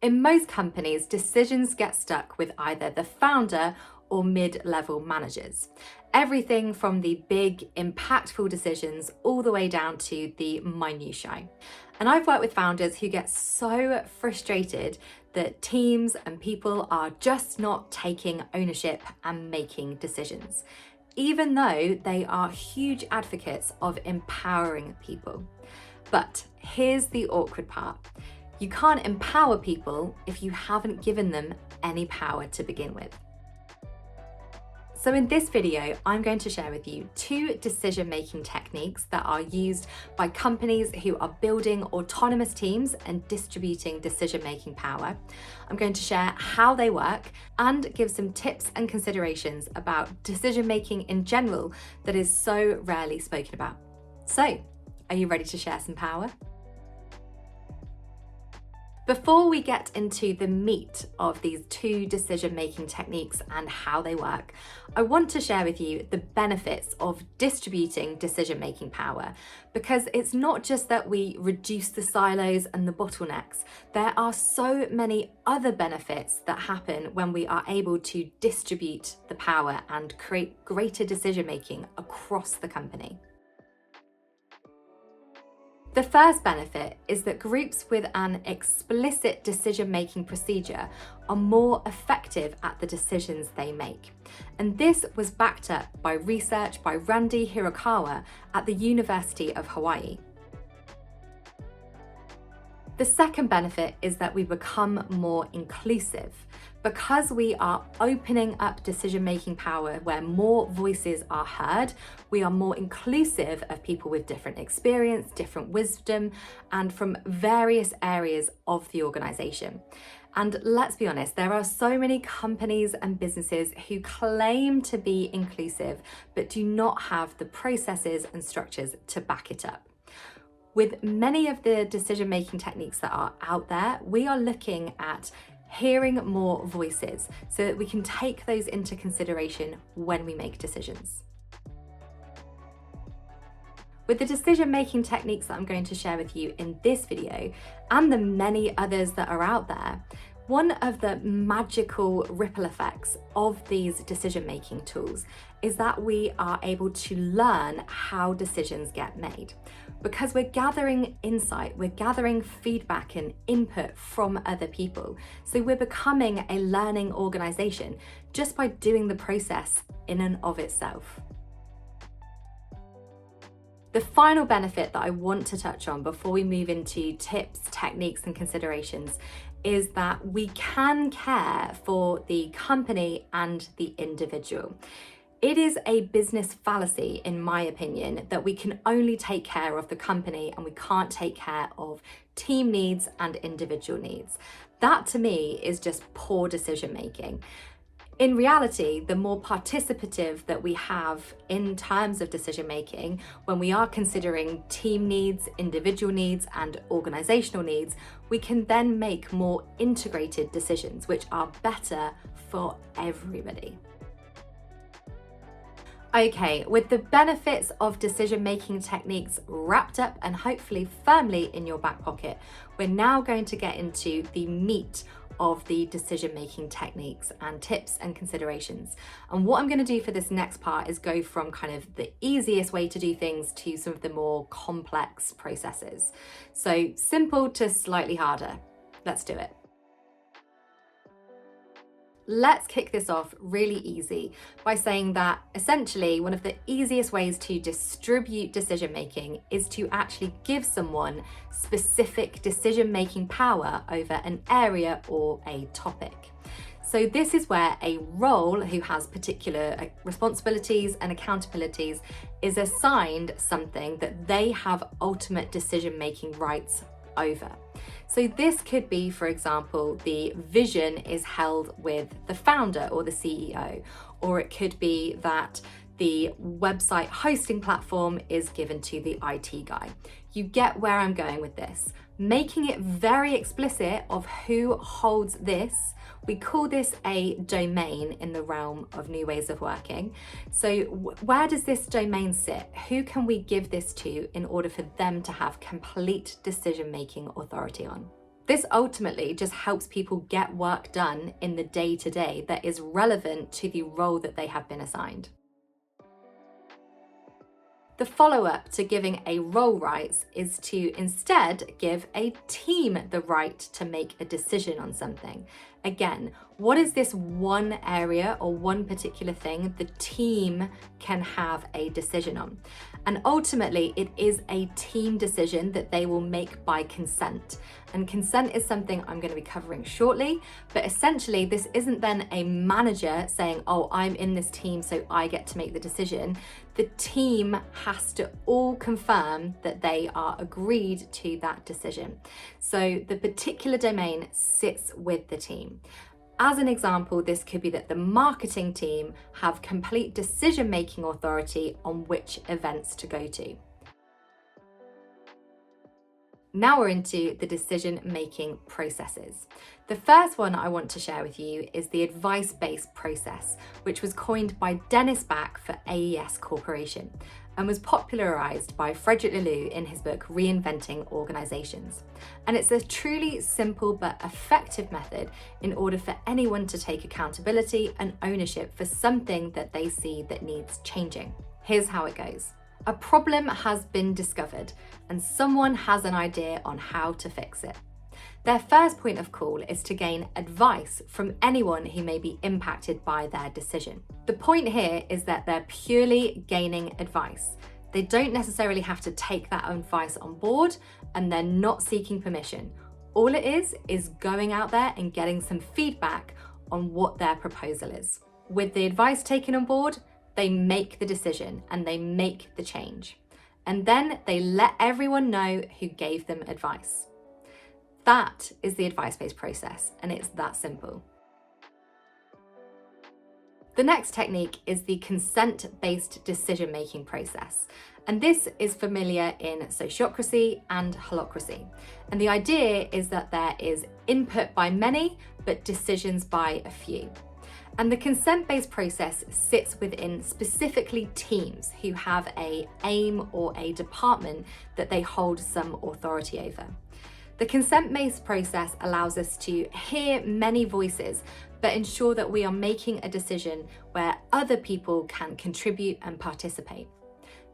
In most companies, decisions get stuck with either the founder or mid-level managers. Everything from the big, impactful decisions all the way down to the minutiae. And I've worked with founders who get so frustrated that teams and people are just not taking ownership and making decisions, even though they are huge advocates of empowering people. But here's the awkward part. You can't empower people if you haven't given them any power to begin with. So in this video, I'm going to share with you 2 decision-making techniques that are used by companies who are building autonomous teams and distributing decision-making power. I'm going to share how they work and give some tips and considerations about decision-making in general that is so rarely spoken about. So, are you ready to share some power? Before we get into the meat of these 2 decision-making techniques and how they work, I want to share with you the benefits of distributing decision-making power, because it's not just that we reduce the silos and the bottlenecks. There are so many other benefits that happen when we are able to distribute the power and create greater decision-making across the company. The first benefit is that groups with an explicit decision-making procedure are more effective at the decisions they make. And this was backed up by research by Randy Hirokawa at the University of Hawaii. The second benefit is that we become more inclusive. Because we are opening up decision-making power where more voices are heard, we are more inclusive of people with different experience, different wisdom, and from various areas of the organization. And let's be honest, there are so many companies and businesses who claim to be inclusive, but do not have the processes and structures to back it up. With many of the decision-making techniques that are out there, we are looking at hearing more voices so that we can take those into consideration when we make decisions. With the decision-making techniques that I'm going to share with you in this video, and the many others that are out there, one of the magical ripple effects of these decision-making tools is that we are able to learn how decisions get made. Because we're gathering insight, we're gathering feedback and input from other people. So we're becoming a learning organization just by doing the process in and of itself. The final benefit that I want to touch on before we move into tips, techniques, and considerations is that we can care for the company and the individual. It is a business fallacy, in my opinion, that we can only take care of the company and we can't take care of team needs and individual needs. That to me is just poor decision making. In reality, the more participative that we have in terms of decision making, when we are considering team needs, individual needs, and organizational needs, we can then make more integrated decisions, which are better for everybody. Okay, with the benefits of decision-making techniques wrapped up and hopefully firmly in your back pocket, we're now going to get into the meat of the decision-making techniques and tips and considerations. And what I'm going to do for this next part is go from kind of the easiest way to do things to some of the more complex processes. So simple to slightly harder. Let's do it. Let's kick this off really easy by saying that essentially one of the easiest ways to distribute decision making is to actually give someone specific decision making power over an area or a topic. So this is where a role who has particular responsibilities and accountabilities is assigned something that they have ultimate decision making rights over. So this could be, for example, the vision is held with the founder or the CEO, or it could be that the website hosting platform is given to the IT guy. You get where I'm going with this. Making it very explicit of who holds this. We call this a domain in the realm of new ways of working. So where does this domain sit? Who can we give this to in order for them to have complete decision-making authority on? This ultimately just helps people get work done in the day-to-day that is relevant to the role that they have been assigned. The follow-up to giving a role rights is to instead give a team the right to make a decision on something. Again, what is this one area or one particular thing the team can have a decision on? And ultimately, it is a team decision that they will make by consent. And consent is something I'm going to be covering shortly, but essentially this isn't then a manager saying, oh, I'm in this team, so I get to make the decision. The team has to all confirm that they are agreed to that decision. So the particular domain sits with the team. As an example, this could be that the marketing team have complete decision-making authority on which events to go to. Now we're into the decision-making processes. The first one I want to share with you is the advice-based process, which was coined by Dennis Back for AES Corporation and was popularized by Frederick Laloux in his book, Reinventing Organizations. And it's a truly simple but effective method in order for anyone to take accountability and ownership for something that they see that needs changing. Here's how it goes. A problem has been discovered and someone has an idea on how to fix it. Their first point of call is to gain advice from anyone who may be impacted by their decision. The point here is that they're purely gaining advice. They don't necessarily have to take that advice on board, and they're not seeking permission. All it is going out there and getting some feedback on what their proposal is. With the advice taken on board, they make the decision and they make the change. And then they let everyone know who gave them advice. That is the advice-based process, and it's that simple. The next technique is the consent-based decision-making process. And this is familiar in Sociocracy and Holacracy. And the idea is that there is input by many, but decisions by a few. And the consent-based process sits within specifically teams who have an aim or a department that they hold some authority over. The consent-based process allows us to hear many voices, but ensure that we are making a decision where other people can contribute and participate.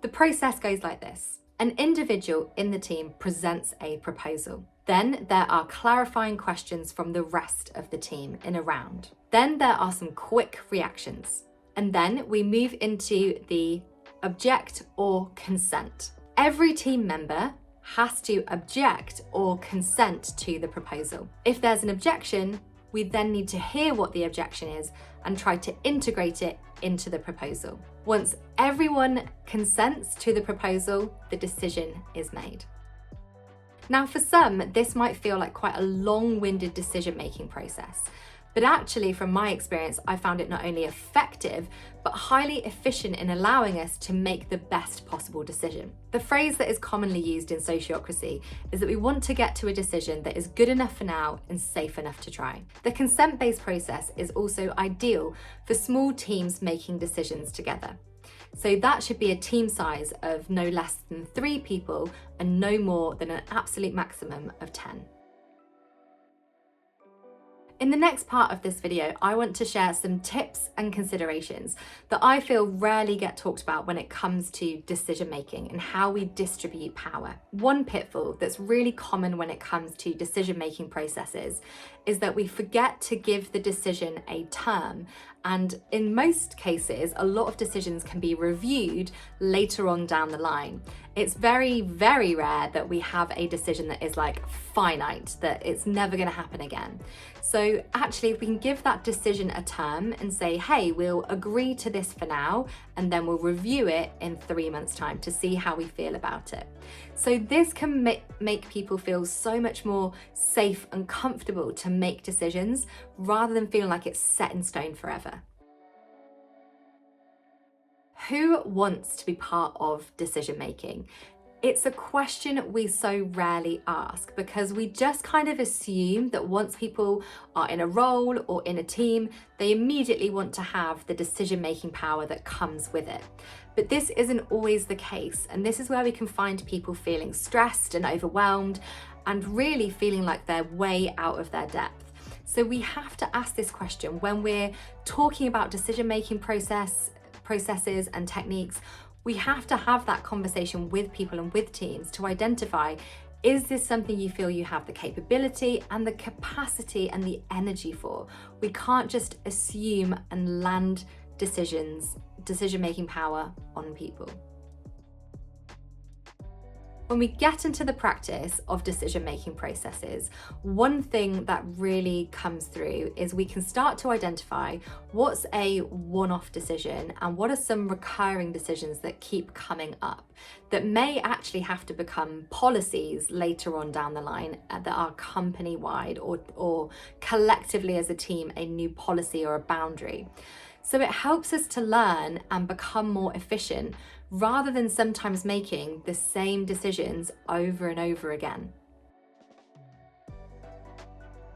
The process goes like this. An individual in the team presents a proposal. Then there are clarifying questions from the rest of the team in a round. Then there are some quick reactions. And then we move into the object or consent. Every team member has to object or consent to the proposal. If there's an objection, we then need to hear what the objection is and try to integrate it into the proposal. Once everyone consents to the proposal, the decision is made. Now, for some, this might feel like quite a long-winded decision-making process. But actually, from my experience, I found it not only effective, but highly efficient in allowing us to make the best possible decision. The phrase that is commonly used in Sociocracy is that we want to get to a decision that is good enough for now and safe enough to try. The consent-based process is also ideal for small teams making decisions together. So that should be a team size of no less than 3 people and no more than an absolute maximum of 10. In the next part of this video, I want to share some tips and considerations that I feel rarely get talked about when it comes to decision making and how we distribute power. One pitfall that's really common when it comes to decision making processes is that we forget to give the decision a term. And in most cases, a lot of decisions can be reviewed later on down the line. It's very, very rare that we have a decision that is like finite, that it's never going to happen again. So actually, if we can give that decision a term and say, hey, we'll agree to this for now, and then we'll review it in 3 months' time to see how we feel about it. So this can make people feel so much more safe and comfortable to make decisions rather than feeling like it's set in stone forever. Who wants to be part of decision making? It's a question we so rarely ask because we just kind of assume that once people are in a role or in a team, they immediately want to have the decision-making power that comes with it. But this isn't always the case, and this is where we can find people feeling stressed and overwhelmed and really feeling like they're way out of their depth. So we have to ask this question when we're talking about decision-making processes and techniques. We have to have that conversation with people and with teams to identify, is this something you feel you have the capability and the capacity and the energy for? We can't just assume and land decision-making power on people. When we get into the practice of decision-making processes, one thing that really comes through is we can start to identify what's a one-off decision and what are some recurring decisions that keep coming up that may actually have to become policies later on down the line that are company-wide or collectively as a team, a new policy or a boundary. So it helps us to learn and become more efficient rather than sometimes making the same decisions over and over again.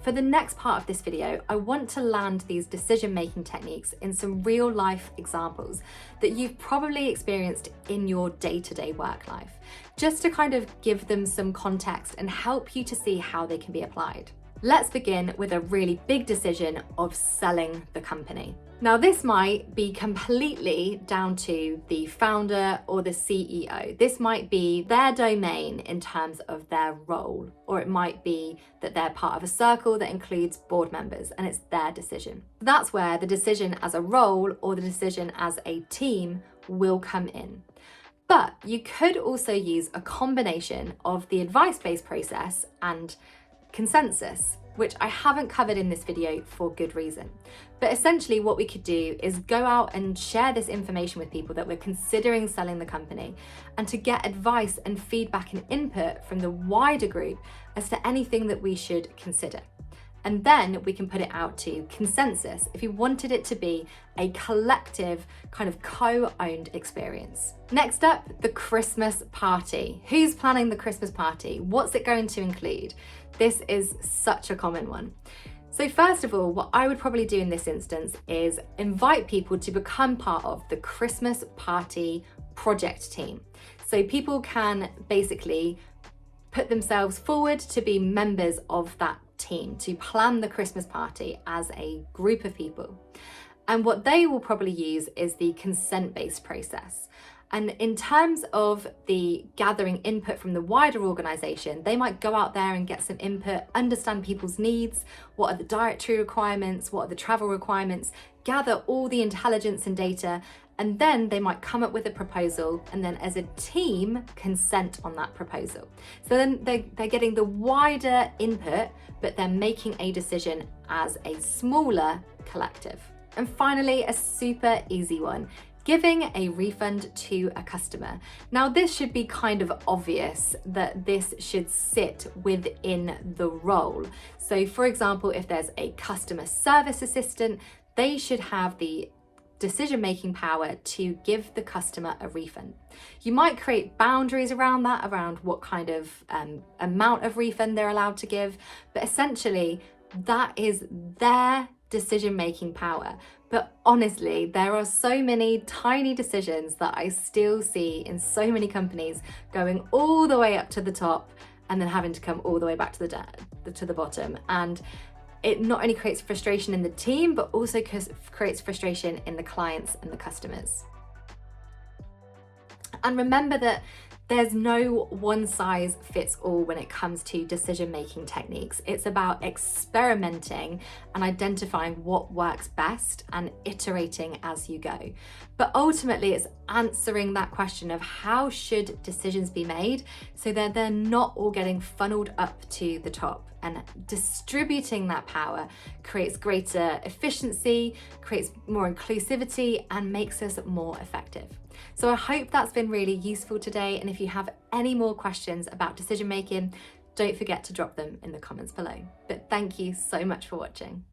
For the next part of this video, I want to land these decision-making techniques in some real-life examples that you've probably experienced in your day-to-day work life, just to kind of give them some context and help you to see how they can be applied. Let's begin with a really big decision of selling the company. Now, this might be completely down to the founder or the CEO. This might be their domain in terms of their role, or it might be that they're part of a circle that includes board members and it's their decision. That's where the decision as a role or the decision as a team will come in. But you could also use a combination of the advice-based process and consensus, which I haven't covered in this video for good reason. But essentially what we could do is go out and share this information with people that we're considering selling the company, and to get advice and feedback and input from the wider group as to anything that we should consider. And then we can put it out to consensus if you wanted it to be a collective kind of co-owned experience. Next up, the Christmas party. Who's planning the Christmas party? What's it going to include? This is such a common one. So first of all, what I would probably do in this instance is invite people to become part of the Christmas party project team. So people can basically put themselves forward to be members of that team, to plan the Christmas party as a group of people. And what they will probably use is the consent-based process. And in terms of the gathering input from the wider organisation, they might go out there and get some input, understand people's needs, what are the dietary requirements, what are the travel requirements, gather all the intelligence and data, and then they might come up with a proposal and then as a team consent on that proposal. So then they're getting the wider input, but they're making a decision as a smaller collective. And finally, a super easy one, giving a refund to a customer. Now, this should be kind of obvious that this should sit within the role. So for example, if there's a customer service assistant, they should have the decision-making power to give the customer a refund. You might create boundaries around that, around what kind of amount of refund they're allowed to give, but essentially that is their decision-making power. But honestly, there are so many tiny decisions that I still see in so many companies going all the way up to the top and then having to come all the way back to the bottom. And it not only creates frustration in the team, but also creates frustration in the clients and the customers. And remember that there's no one size fits all when it comes to decision-making techniques. It's about experimenting and identifying what works best and iterating as you go. But ultimately, it's answering that question of how should decisions be made so that they're not all getting funneled up to the top. And distributing that power creates greater efficiency, creates more inclusivity, and makes us more effective. So I hope that's been really useful today. And if you have any more questions about decision making, don't forget to drop them in the comments below. But thank you so much for watching.